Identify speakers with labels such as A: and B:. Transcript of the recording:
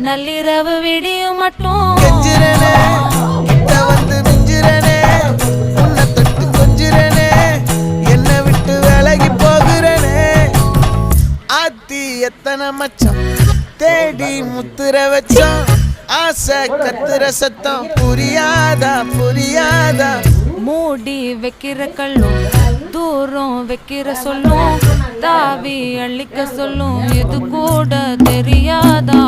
A: நள்ளிரவு விடியும் மட்டும்
B: கெஞ்சிரனே கிட்ட வந்து மிஞ்சிரனே உன்னை தொட்டு கொஞ்சிரனே என்னை விட்டு விலகி போகிறனே ஆத்தி எத்தனை மச்சம் தேடி முத்துற வச்சோம் ஆசை கத்துற சத்தம் புரியாதா புரியாதா
A: மூடி வைக்கிற கல்லும் தூரம் வைக்கிற சொல்லும் தாவி அள்ளிக்க சொல்லும் இது கூட தெரியாதா